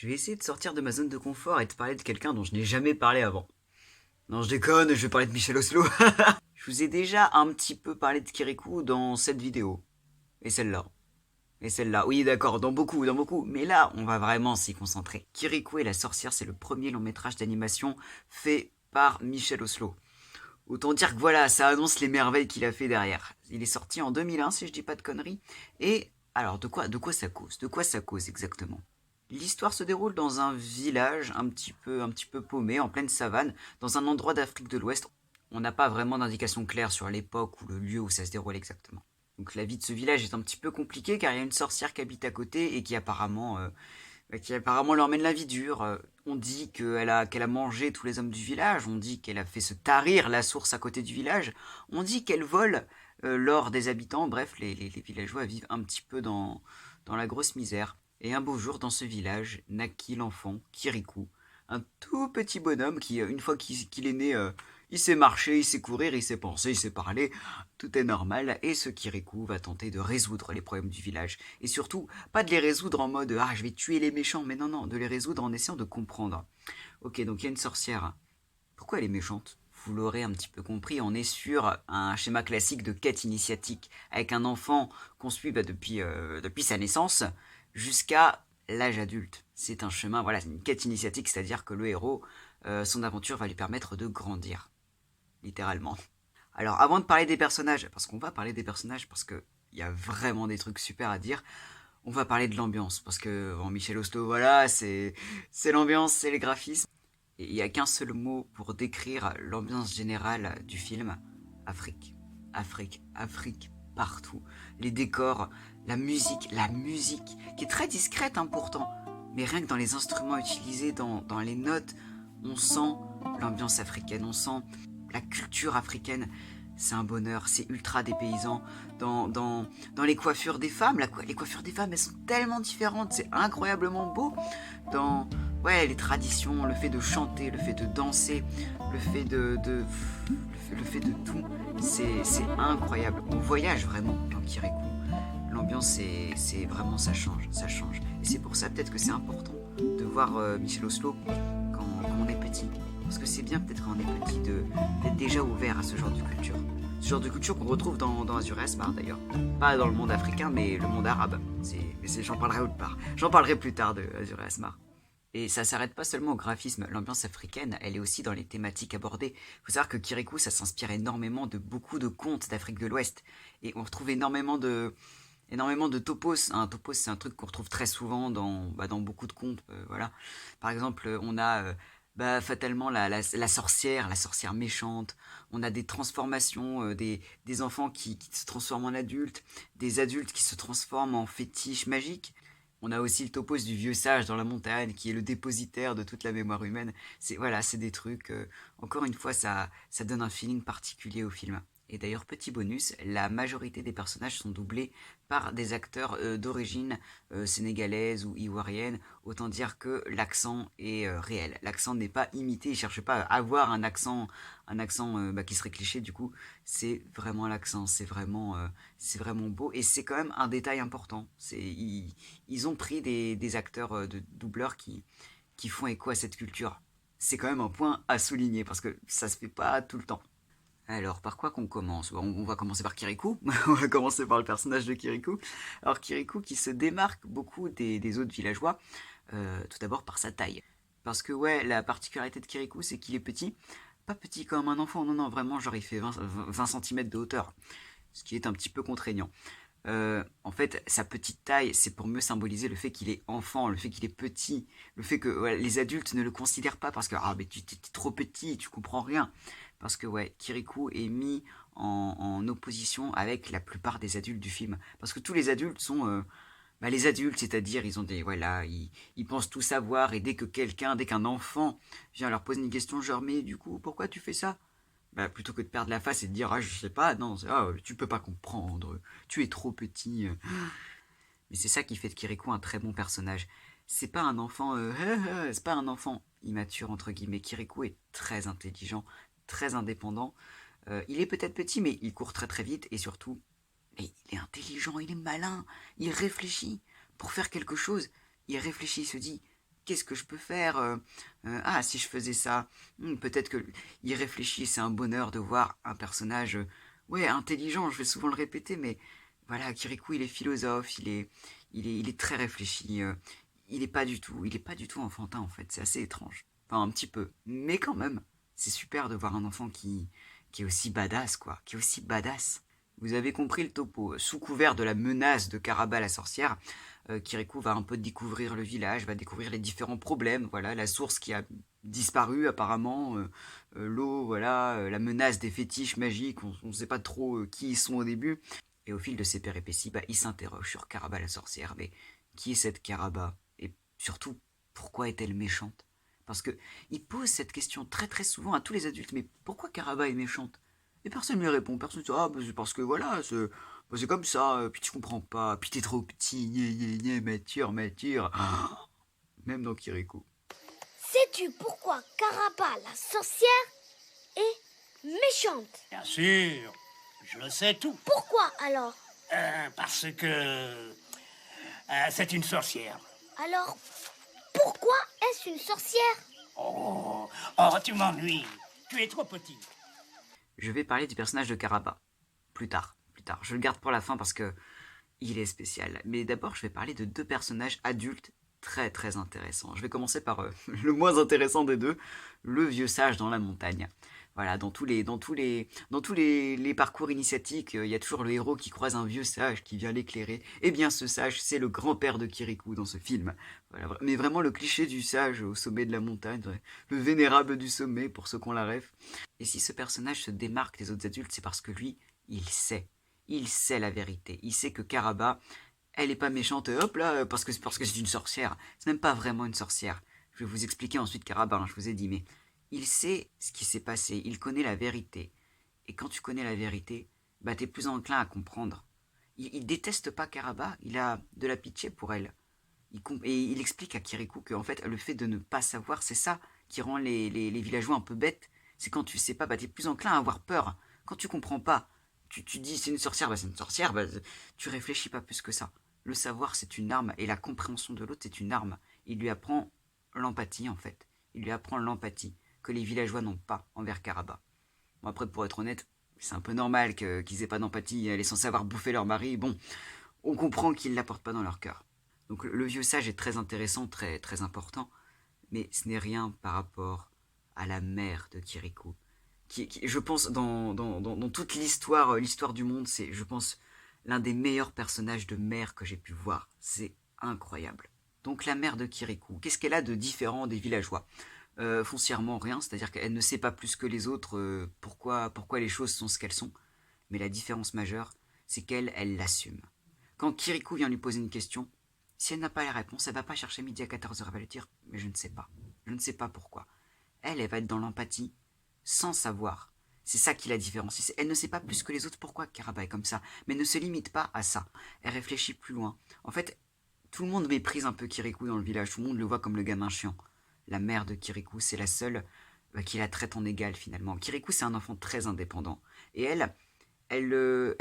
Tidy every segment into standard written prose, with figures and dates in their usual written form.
Je vais essayer de sortir de ma zone de confort et de parler de quelqu'un dont je n'ai jamais parlé avant. Non, je déconne, je vais parler de Michel Oslo. Je vous ai déjà un petit peu parlé de Kirikou dans cette vidéo. Et celle-là. Et celle-là. Oui, d'accord, dans beaucoup, dans beaucoup. Mais là, on va vraiment s'y concentrer. Kirikou et la sorcière, c'est le premier long métrage d'animation fait par Michel Oslo. Autant dire que voilà, ça annonce les merveilles qu'il a fait derrière. Il est sorti en 2001, si je dis pas de conneries. Et alors, de quoi ça cause? De quoi ça cause exactement? L'histoire se déroule dans un village un petit peu paumé, en pleine savane, dans un endroit d'Afrique de l'Ouest. On n'a pas vraiment d'indication claire sur l'époque ou le lieu où ça se déroule exactement. Donc la vie de ce village est un petit peu compliquée car il y a une sorcière qui habite à côté et qui apparemment leur mène la vie dure. On dit qu'elle a mangé tous les hommes du village, on dit qu'elle a fait se tarir la source à côté du village, on dit qu'elle vole l'or des habitants. Bref, les villageois vivent un petit peu dans la grosse misère. Et un beau jour, dans ce village, naquit l'enfant, Kirikou, un tout petit bonhomme qui, une fois qu'il est né, il sait marcher, il sait courir, il sait penser, il sait parler, tout est normal, et ce Kirikou va tenter de résoudre les problèmes du village. Et surtout, pas de les résoudre en mode ah je vais tuer les méchants, mais non, non, de les résoudre en essayant de comprendre. Ok, donc il y a une sorcière. Pourquoi elle est méchante? Vous l'aurez un petit peu compris, on est sur un schéma classique de quête initiatique, avec un enfant qu'on suit depuis sa naissance jusqu'à l'âge adulte. C'est un chemin, voilà, c'est une quête initiatique, c'est-à-dire que le héros, son aventure va lui permettre de grandir, littéralement. Alors, avant de parler des personnages, parce qu'on va parler des personnages, parce que il y a vraiment des trucs super à dire, on va parler de l'ambiance, parce que Michel Hosto, voilà, c'est l'ambiance, c'est les graphismes. Et il n'y a qu'un seul mot pour décrire l'ambiance générale du film: Afrique. Afrique, Afrique, partout. Les décors, la musique, qui est très discrète hein, pourtant, mais rien que dans les instruments utilisés, dans les notes, on sent l'ambiance africaine, on sent la culture africaine. C'est un bonheur, c'est ultra dépaysant. Dans les coiffures des femmes, les coiffures des femmes, elles sont tellement différentes, c'est incroyablement beau. Dans ouais, les traditions, le fait de chanter, le fait de danser, le fait de tout, c'est incroyable. On voyage vraiment dans Kirikou. L'ambiance, c'est vraiment, ça change, ça change. Et c'est pour ça peut-être que c'est important de voir Michel Oslo quand on est petit. Parce que c'est bien peut-être quand on est petit d'être déjà ouvert à ce genre de culture. Ce genre de culture qu'on retrouve dans Azur et Asmar d'ailleurs. Pas dans le monde africain, mais le monde arabe. J'en parlerai autre part. J'en parlerai plus tard de Azur et Asmar. Et ça s'arrête pas seulement au graphisme, l'ambiance africaine, elle est aussi dans les thématiques abordées. Il faut savoir que Kirikou, ça s'inspire énormément de beaucoup de contes d'Afrique de l'Ouest. Et on retrouve énormément de topos. Un topos, c'est un truc qu'on retrouve très souvent dans beaucoup de contes. Voilà. Par exemple, on a fatalement la sorcière, la sorcière méchante. On a des transformations, des enfants qui se transforment en adultes, des adultes qui se transforment en fétiches magiques. On a aussi le topos du vieux sage dans la montagne, qui est le dépositaire de toute la mémoire humaine. C'est des trucs. Encore une fois, ça donne un feeling particulier au film. Et d'ailleurs, petit bonus, la majorité des personnages sont doublés par des acteurs d'origine sénégalaise ou ivoirienne. Autant dire que l'accent est réel. L'accent n'est pas imité. Ils ne cherchent pas à avoir un accent qui serait cliché. Du coup, c'est vraiment l'accent. C'est vraiment beau. Et c'est quand même un détail important. Ils ont pris des acteurs de doubleurs qui font écho à cette culture. C'est quand même un point à souligner parce que ça se fait pas tout le temps. Alors, par quoi qu'on commence? On va commencer par Kirikou. On va commencer par le personnage de Kirikou. Alors, Kirikou qui se démarque beaucoup des autres villageois, tout d'abord par sa taille. Parce que, ouais, la particularité de Kirikou, c'est qu'il est petit. Pas petit comme un enfant, non, non, vraiment, genre il fait 20 cm de hauteur. Ce qui est un petit peu contraignant. En fait, sa petite taille, c'est pour mieux symboliser le fait qu'il est enfant, le fait qu'il est petit, le fait que ouais, les adultes ne le considèrent pas parce que ah mais tu t'es trop petit, tu comprends rien. Parce que ouais, Kirikou est mis en opposition avec la plupart des adultes du film. Parce que tous les adultes sont les adultes, c'est-à-dire ils ont des voilà, ils pensent tout savoir et dès qu'un enfant vient leur poser une question genre mais du coup pourquoi tu fais ça? Plutôt que de perdre la face et de dire ah je sais pas, non, tu peux pas comprendre, tu es trop petit. Mais c'est ça qui fait de Kirikou un très bon personnage. C'est pas un enfant, c'est pas un enfant immature entre guillemets. Kirikou est très intelligent, très indépendant. Il est peut-être petit, mais il court très très vite et surtout, il est intelligent, il est malin, il réfléchit pour faire quelque chose. Il réfléchit, il se dit qu'est-ce que je peux faire ah, si je faisais ça, peut-être que il réfléchit, c'est un bonheur de voir un personnage, ouais, intelligent, je vais souvent le répéter, mais voilà, Kirikou, il est philosophe, il est très réfléchi, il est pas du tout enfantin en fait, c'est assez étrange. Enfin, un petit peu, mais quand même, c'est super de voir un enfant qui est aussi badass, quoi, qui est aussi badass. Vous avez compris le topo. Sous couvert de la menace de Caraba la sorcière, Kirikou va un peu découvrir le village, va découvrir les différents problèmes, voilà, la source qui a disparu apparemment, l'eau, voilà, la menace des fétiches magiques, on ne sait pas trop qui ils sont au début. Et au fil de ces péripéties, bah, il s'interroge sur Caraba la sorcière. Mais qui est cette Caraba? Et surtout, pourquoi est-elle méchante? Parce que il pose cette question très très souvent à tous les adultes. Mais pourquoi Caraba est méchante? Et personne ne lui répond. Personne ne dit ah bah, c'est parce que voilà, c'est comme ça. Puis tu comprends pas. Puis t'es trop petit. Mature, mature. Ah, même dans Kirikou. Sais-tu pourquoi Caraba, la sorcière, est méchante? Bien sûr, je le sais tout. Pourquoi alors? Parce que c'est une sorcière. Alors, pourquoi est-ce une sorcière? Oh, tu m'ennuies. Tu es trop petit. Je vais parler du personnage de Caraba. Plus tard, plus tard. Je le garde pour la fin parce que il est spécial. Mais d'abord, je vais parler de deux personnages adultes très très intéressants. Je vais commencer par le moins intéressant des deux, le vieux sage dans la montagne. Voilà, dans tous les parcours initiatiques, il y a toujours le héros qui croise un vieux sage qui vient l'éclairer. Eh bien, ce sage, c'est le grand-père de Kirikou dans ce film. Voilà, mais vraiment le cliché du sage au sommet de la montagne, le vénérable du sommet pour ceux qu'on la rêve. Et si ce personnage se démarque des autres adultes, c'est parce que lui, il sait. Il sait la vérité. Il sait que Caraba, elle est pas méchante, hop là, parce que c'est une sorcière. C'est même pas vraiment une sorcière. Je vais vous expliquer ensuite Caraba, hein, je vous ai dit, mais il sait ce qui s'est passé, il connaît la vérité. Et quand tu connais la vérité, bah t'es plus enclin à comprendre. Il déteste pas Caraba, il a de la pitié pour elle. Et il explique à Kirikou que en fait, le fait de ne pas savoir, c'est ça qui rend les villageois un peu bêtes. C'est quand tu sais pas, bah t'es plus enclin à avoir peur. Quand tu comprends pas, tu dis c'est une sorcière, bah c'est une sorcière, bah tu réfléchis pas plus que ça. Le savoir, c'est une arme, et la compréhension de l'autre, c'est une arme. Il lui apprend l'empathie, en fait. Il lui apprend l'empathie que les villageois n'ont pas envers Caraba. Bon, après, pour être honnête, c'est un peu normal qu'ils aient pas d'empathie, elle est censée avoir bouffé leur mari. Bon, on comprend qu'ils ne l'apportent pas dans leur cœur. Donc le vieux sage est très intéressant, très, très important, mais ce n'est rien par rapport à la mère de Kirikou. Je pense, dans toute l'histoire du monde, c'est, je pense, l'un des meilleurs personnages de mère que j'ai pu voir. C'est incroyable. Donc la mère de Kirikou, qu'est-ce qu'elle a de différent des villageois? Foncièrement rien, c'est-à-dire qu'elle ne sait pas plus que les autres pourquoi les choses sont ce qu'elles sont. Mais la différence majeure, c'est qu'elle, elle l'assume. Quand Kirikou vient lui poser une question, si elle n'a pas la réponse, elle va pas chercher midi à 14h, elle va lui dire « mais je ne sais pas, je ne sais pas pourquoi ». Elle va être dans l'empathie, sans savoir. C'est ça qui la différencie. Elle ne sait pas plus que les autres pourquoi Caraba est comme ça, mais ne se limite pas à ça. Elle réfléchit plus loin. En fait, tout le monde méprise un peu Kirikou dans le village, tout le monde le voit comme le gamin chiant. La mère de Kirikou, c'est la seule qui la traite en égal finalement. Kirikou, c'est un enfant très indépendant. Et elle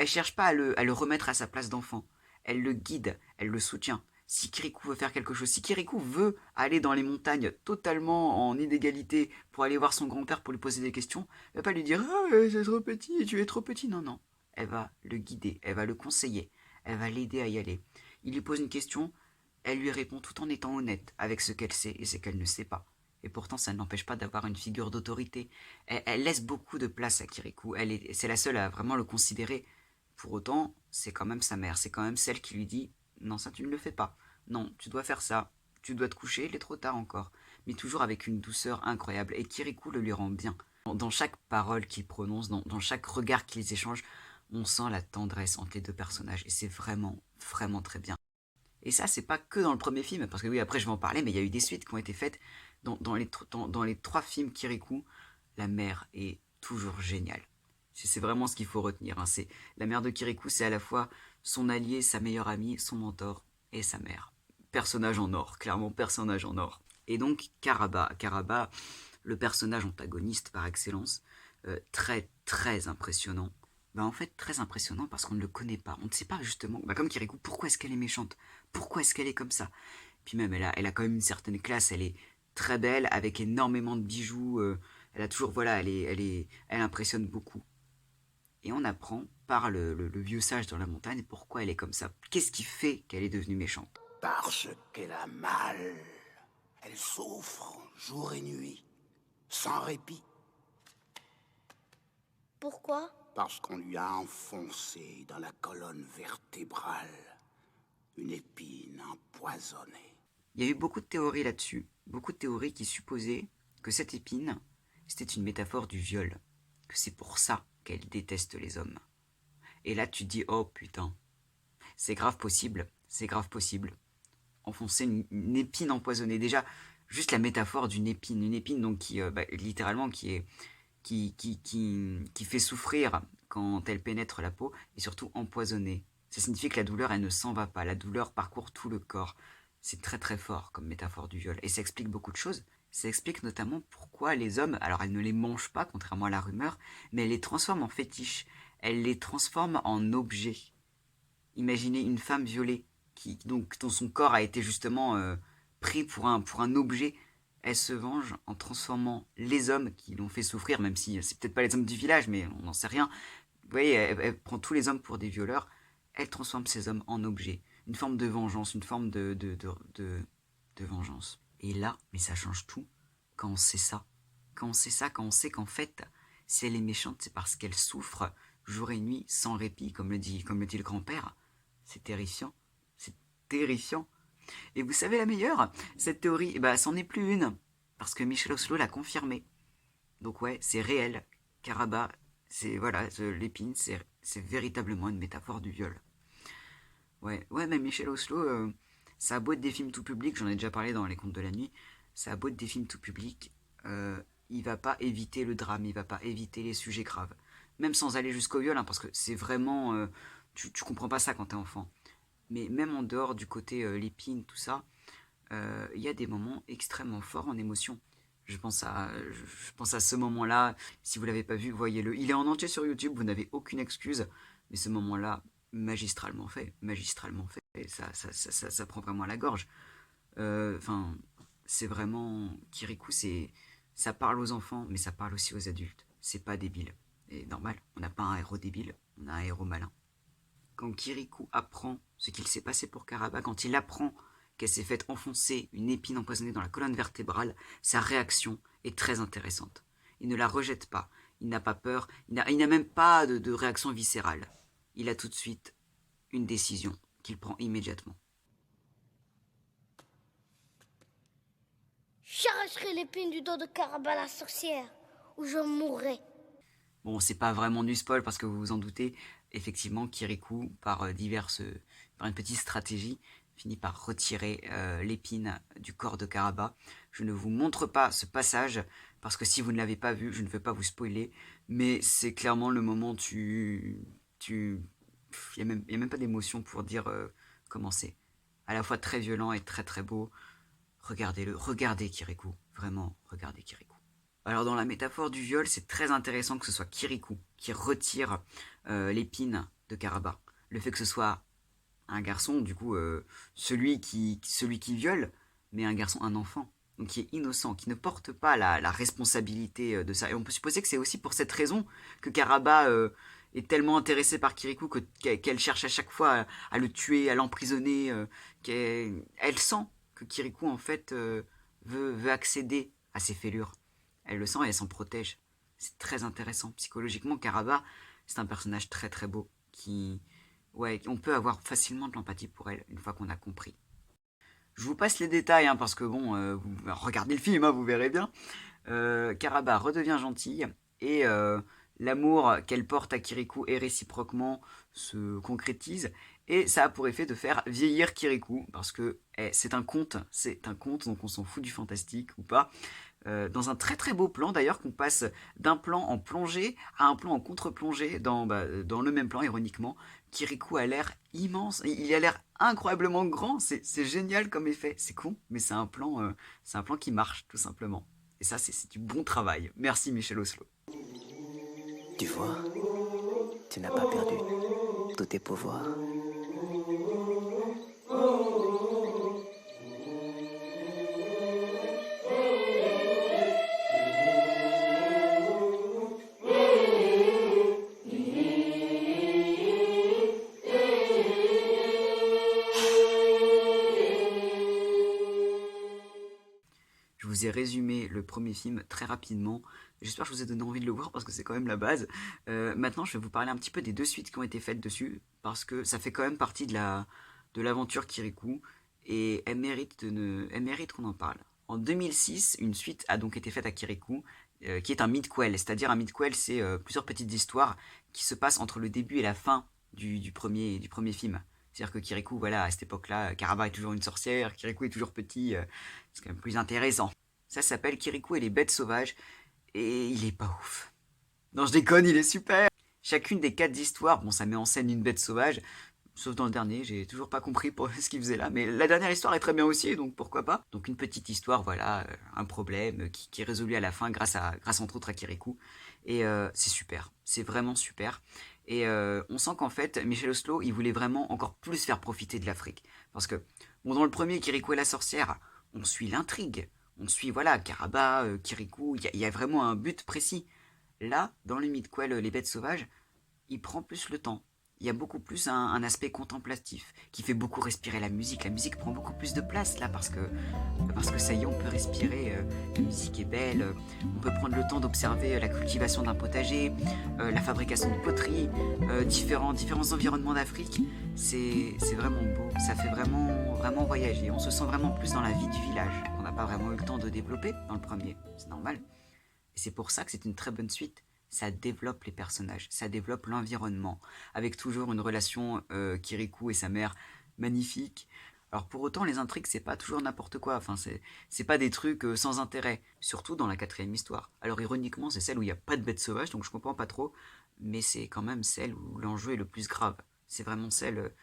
cherche pas à le remettre à sa place d'enfant. Elle le guide, elle le soutient. Si Kirikou veut faire quelque chose, si Kirikou veut aller dans les montagnes totalement en inégalité pour aller voir son grand-père pour lui poser des questions, elle va pas lui dire « Ah, c'est trop petit, tu es trop petit ». Non, non. Elle va le guider, elle va le conseiller, elle va l'aider à y aller. Il lui pose une question, elle lui répond tout en étant honnête avec ce qu'elle sait et ce qu'elle ne sait pas. Et pourtant, ça ne l'empêche pas d'avoir une figure d'autorité. Elle laisse beaucoup de place à Kirikou. C'est la seule à vraiment le considérer. Pour autant, c'est quand même sa mère. C'est quand même celle qui lui dit « Non, ça tu ne le fais pas. Non, tu dois faire ça. Tu dois te coucher, il est trop tard encore. » Mais toujours avec une douceur incroyable. Et Kirikou le lui rend bien. Dans chaque parole qu'il prononce, dans chaque regard qu'ils échangent, on sent la tendresse entre les deux personnages. Et c'est vraiment, vraiment très bien. Et ça, c'est pas que dans le premier film, parce que oui, après je vais en parler, mais il y a eu des suites qui ont été faites dans les 3 films Kirikou. La mère est toujours géniale. C'est vraiment ce qu'il faut retenir. Hein. La mère de Kirikou, c'est à la fois son allié, sa meilleure amie, son mentor et sa mère. Personnage en or, clairement personnage en or. Et donc Caraba, le personnage antagoniste par excellence, très très impressionnant. Bah en fait très impressionnant parce qu'on ne le connaît pas. On ne sait pas justement, bah comme Kirikou, pourquoi est-ce qu'elle est méchante? Pourquoi est-ce qu'elle est comme ça? Puis même, elle a quand même une certaine classe, elle est très belle, avec énormément de bijoux, elle a toujours, voilà, elle impressionne beaucoup. Et on apprend par le vieux sage dans la montagne pourquoi elle est comme ça. Qu'est-ce qui fait qu'elle est devenue méchante? Parce qu'elle a mal. Elle souffre jour et nuit, sans répit. Pourquoi? Parce qu'on lui a enfoncé dans la colonne vertébrale une épine empoisonnée. Il y a eu beaucoup de théories là-dessus, beaucoup de théories qui supposaient que cette épine, c'était une métaphore du viol, que c'est pour ça qu'elle déteste les hommes. Et là tu te dis, oh putain, c'est grave possible, c'est grave possible. Enfoncer une épine empoisonnée, déjà, juste la métaphore d'une épine, une épine donc qui, littéralement, qui fait souffrir quand elle pénètre la peau, et surtout empoisonnée. Ça signifie que la douleur, elle ne s'en va pas, la douleur parcourt tout le corps. C'est très très fort comme métaphore du viol, et ça explique beaucoup de choses. Ça explique notamment pourquoi les hommes, alors elle ne les mange pas, contrairement à la rumeur, mais elle les transforme en fétiches, elle les transforme en objets. Imaginez une femme violée, dont son corps a été justement pris pour un objet. Elle se venge en transformant les hommes qui l'ont fait souffrir, même si c'est peut-être pas les hommes du village, mais on n'en sait rien. Vous voyez, elle prend tous les hommes pour des violeurs, elle transforme ces hommes en objets. Une forme de vengeance, une forme de vengeance. Et là, mais ça change tout quand on sait ça. Quand on sait ça, quand on sait qu'en fait, si elle est méchante, c'est parce qu'elle souffre jour et nuit, sans répit, comme le dit le grand-père. C'est terrifiant. C'est terrifiant. Et vous savez la meilleure? Cette théorie, bah, c'en est plus une. Parce que Michel Oslo l'a confirmé. Donc ouais, c'est réel. Karaba, c'est, voilà, l'épine, c'est véritablement une métaphore du viol. Ouais, mais Michel Oslo, ça a beau être des films tout public, j'en ai déjà parlé dans Les Contes de la Nuit, ça a beau être des films tout public, il va pas éviter le drame, il va pas éviter les sujets graves. Même sans aller jusqu'au viol, hein, parce que c'est vraiment... tu comprends pas ça quand t'es enfant. Mais même en dehors du côté l'épine, tout ça, il y a des moments extrêmement forts en émotion. Je pense à ce moment-là, si vous l'avez pas vu, voyez-le. Il est en entier sur YouTube, vous n'avez aucune excuse, mais ce moment-là, magistralement fait, et ça prend vraiment à la gorge. Enfin, c'est vraiment... Kirikou, ça parle aux enfants, mais ça parle aussi aux adultes. C'est pas débile. Et normal, on n'a pas un héros débile, on a un héros malin. Quand Kirikou apprend ce qu'il s'est passé pour Karaba, quand il apprend qu'elle s'est faite enfoncer une épine empoisonnée dans la colonne vertébrale, sa réaction est très intéressante. Il ne la rejette pas, il n'a pas peur, il n'a même pas de réaction viscérale. Il a tout de suite une décision qu'il prend immédiatement. J'arracherai l'épine du dos de Karaba la sorcière, ou je mourrai. Bon, c'est pas vraiment du spoil parce que vous vous en doutez, effectivement, Kirikou, par une petite stratégie, finit par retirer l'épine du corps de Karaba. Je ne vous montre pas ce passage parce que si vous ne l'avez pas vu, je ne veux pas vous spoiler, mais c'est clairement le moment il y a même pas d'émotion pour dire comment c'est. À la fois très violent et très très beau. Regardez-le, regardez Kirikou, vraiment, regardez Kirikou. Alors dans la métaphore du viol, c'est très intéressant que ce soit Kirikou qui retire l'épine de Karaba. Le fait que ce soit un garçon, du coup, celui qui viole, mais un garçon, un enfant, donc qui est innocent, qui ne porte pas la responsabilité de ça. Et on peut supposer que c'est aussi pour cette raison que Karaba est tellement intéressée par Kirikou qu'elle cherche à chaque fois à le tuer, à l'emprisonner. Elle sent que Kirikou, en fait, veut accéder à ses fêlures. Elle le sent et elle s'en protège. C'est très intéressant. Psychologiquement, Karaba, c'est un personnage très très beau on peut avoir facilement de l'empathie pour elle une fois qu'on a compris. Je vous passe les détails hein, parce que bon, regardez le film, hein, vous verrez bien. Karaba redevient gentille et l'amour qu'elle porte à Kirikou et réciproquement se concrétise et ça a pour effet de faire vieillir Kirikou parce que c'est un conte donc on s'en fout du fantastique ou pas. Dans un très très beau plan d'ailleurs qu'on passe d'un plan en plongée à un plan en contre-plongée dans le même plan ironiquement. Kirikou a l'air immense, il a l'air incroyablement grand, c'est génial comme effet, c'est con mais c'est un plan qui marche tout simplement. Et ça c'est du bon travail, merci Michel Oslo. Tu vois, tu n'as pas perdu tous tes pouvoirs. vous ai résumé le premier film très rapidement. J'espère que je vous ai donné envie de le voir parce que c'est quand même la base. Maintenant, je vais vous parler un petit peu des 2 suites qui ont été faites dessus parce que ça fait quand même partie de l'aventure Kirikou et elle mérite qu'on en parle. En 2006, une suite a donc été faite à Kirikou qui est un midquel, c'est-à-dire un midquel, c'est plusieurs petites histoires qui se passent entre le début et la fin du premier film. C'est-à-dire que Kirikou, voilà, à cette époque-là, Karaba est toujours une sorcière, Kirikou est toujours petit, c'est quand même plus intéressant. Ça s'appelle Kirikou et les bêtes sauvages, et il est pas ouf. Non, je déconne, il est super. Chacune des 4 histoires, bon, ça met en scène une bête sauvage, sauf dans le dernier, j'ai toujours pas compris pour ce qu'il faisait là, mais la dernière histoire est très bien aussi, donc pourquoi pas. Donc une petite histoire, voilà, un problème qui est résolu à la fin grâce entre autres à Kirikou, et c'est super, c'est vraiment super. Et on sent qu'en fait, Michel Oslo, il voulait vraiment encore plus faire profiter de l'Afrique. Parce que, bon, dans le premier, Kirikou et la sorcière, on suit l'intrigue. On suit, voilà, Karaba, Kirikou, il y a vraiment un but précis. Là, dans le Midquel, Les Bêtes Sauvages, il prend plus le temps. Il y a beaucoup plus un aspect contemplatif qui fait beaucoup respirer la musique. La musique prend beaucoup plus de place là parce que ça y est, on peut respirer. La musique est belle. On peut prendre le temps d'observer la cultivation d'un potager, la fabrication de poterie, différents environnements d'Afrique. C'est vraiment beau. Ça fait vraiment voyager. On se sent vraiment plus dans la vie du village. On n'a pas vraiment eu le temps de développer dans le premier. C'est normal. Et c'est pour ça que c'est une très bonne suite. Ça développe les personnages, ça développe l'environnement, avec toujours une relation Kirikou et sa mère magnifique. Alors pour autant, les intrigues, c'est pas toujours n'importe quoi, enfin c'est pas des trucs sans intérêt, surtout dans la 4e histoire. Alors ironiquement, c'est celle où il n'y a pas de bêtes sauvages, donc je comprends pas trop, mais c'est quand même celle où l'enjeu est le plus grave. C'est vraiment celle,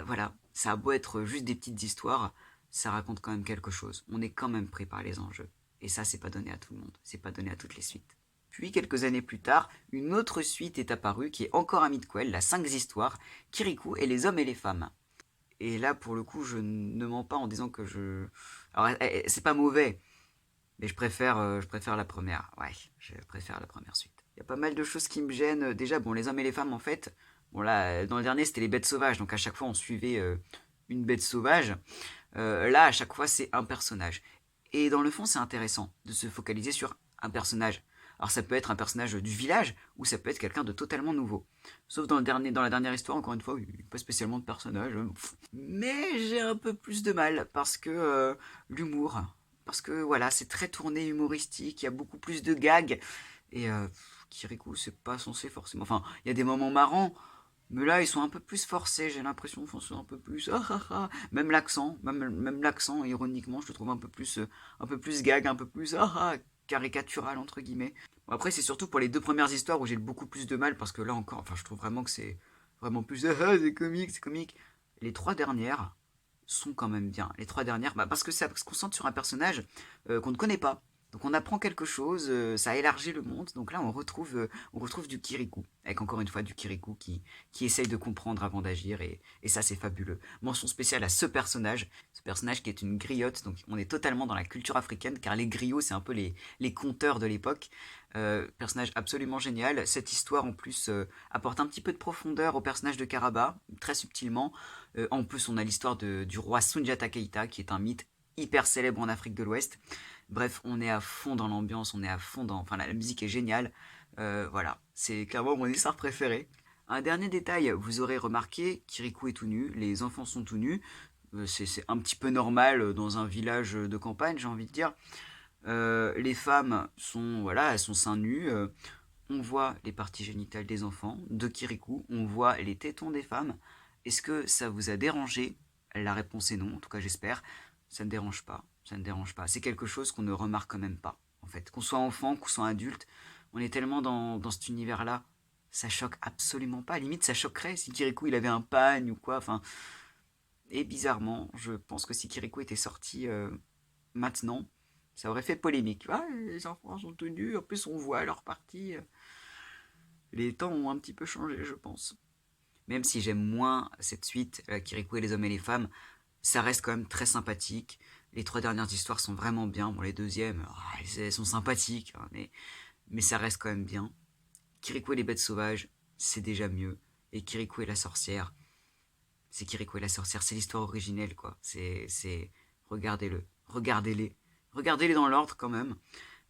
voilà, ça a beau être juste des petites histoires, ça raconte quand même quelque chose. On est quand même pris par les enjeux. Et ça, c'est pas donné à tout le monde, c'est pas donné à toutes les suites. Puis, quelques années plus tard, une autre suite est apparue qui est encore un midquel, la 5 histoires, Kirikou et les hommes et les femmes. Et là, pour le coup, je ne mens pas en disant que je... Alors, c'est pas mauvais, mais je préfère la première. Ouais, je préfère la première suite. Il y a pas mal de choses qui me gênent. Déjà, bon, les hommes et les femmes, en fait, bon là, dans le dernier, c'était les bêtes sauvages, donc à chaque fois, on suivait une bête sauvage. Là, à chaque fois, c'est un personnage. Et dans le fond, c'est intéressant de se focaliser sur un personnage. Alors ça peut être un personnage du village, ou ça peut être quelqu'un de totalement nouveau. Sauf dans la dernière histoire, encore une fois, il n'y a pas spécialement de personnage. Mais j'ai un peu plus de mal, parce que l'humour, parce que voilà, c'est très tourné humoristique, il y a beaucoup plus de gags, et Kirikou, c'est pas censé forcément... Enfin, il y a des moments marrants, mais là, ils sont un peu plus forcés, j'ai l'impression, enfin, c'est un peu plus... Même l'accent, même l'accent, ironiquement, je le trouve un peu plus gag, un peu plus... caricatural entre guillemets. Bon, après c'est surtout pour les 2 premières histoires où j'ai beaucoup plus de mal parce que là encore, enfin je trouve vraiment que c'est vraiment plus c'est comique, c'est comique. Les 3 dernières sont quand même bien. Les 3 dernières, parce que ça se concentre sur un personnage qu'on ne connaît pas. Donc on apprend quelque chose, ça élargit le monde. Donc là on retrouve du Kirikou, avec encore une fois du Kirikou qui essaye de comprendre avant d'agir et ça c'est fabuleux. Mention spéciale à ce personnage qui est une griotte. Donc on est totalement dans la culture africaine car les griots c'est un peu les conteurs de l'époque. Personnage absolument génial. Cette histoire en plus apporte un petit peu de profondeur au personnage de Karaba, très subtilement. En plus on a l'histoire du roi Soundiata Keita qui est un mythe hyper célèbre en Afrique de l'Ouest. Bref, on est à fond dans l'ambiance, on est à fond dans... Enfin, la musique est géniale. Voilà, c'est clairement mon histoire préférée. Un dernier détail, vous aurez remarqué, Kirikou est tout nu, les enfants sont tout nus. C'est un petit peu normal dans un village de campagne, j'ai envie de dire. Les femmes sont, voilà, elles sont seins nus. On voit les parties génitales des enfants, de Kirikou. On voit les tétons des femmes. Est-ce que ça vous a dérangé? La réponse est non, en tout cas j'espère. Ça ne dérange pas, ça ne dérange pas. C'est quelque chose qu'on ne remarque quand même pas, en fait. Qu'on soit enfant, qu'on soit adulte, on est tellement dans cet univers-là, ça choque absolument pas. Limite, ça choquerait si Kirikou il avait un pagne ou quoi. Enfin, et bizarrement, je pense que si Kirikou était sorti maintenant, ça aurait fait polémique. Ah, les enfants sont tenus, en plus on voit leur partie. Les temps ont un petit peu changé, je pense. Même si j'aime moins cette suite, Kirikou et les hommes et les femmes, ça reste quand même très sympathique. Les 3 dernières histoires sont vraiment bien. Bon, les deuxièmes, elles sont sympathiques, hein, mais ça reste quand même bien. Kirikou et les bêtes sauvages, c'est déjà mieux. Et Kirikou et la sorcière, c'est Kirikou et la sorcière, c'est l'histoire originelle, quoi. Regardez-le, regardez-les, Regardez-les dans l'ordre quand même.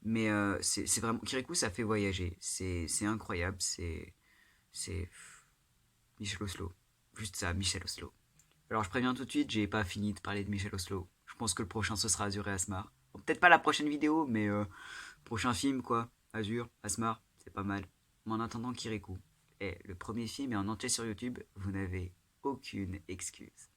Mais c'est vraiment... Kirikou, ça fait voyager. C'est incroyable. C'est Michel Oslo. Juste ça, Michel Oslo. Alors je préviens tout de suite, j'ai pas fini de parler de Michel Oslo. Je pense que le prochain ce sera Azur et Asmar. Bon, peut-être pas la prochaine vidéo, mais prochain film quoi. Azur, Asmar, c'est pas mal. Mais en attendant Kirikou. Le premier film est en entier sur YouTube, vous n'avez aucune excuse.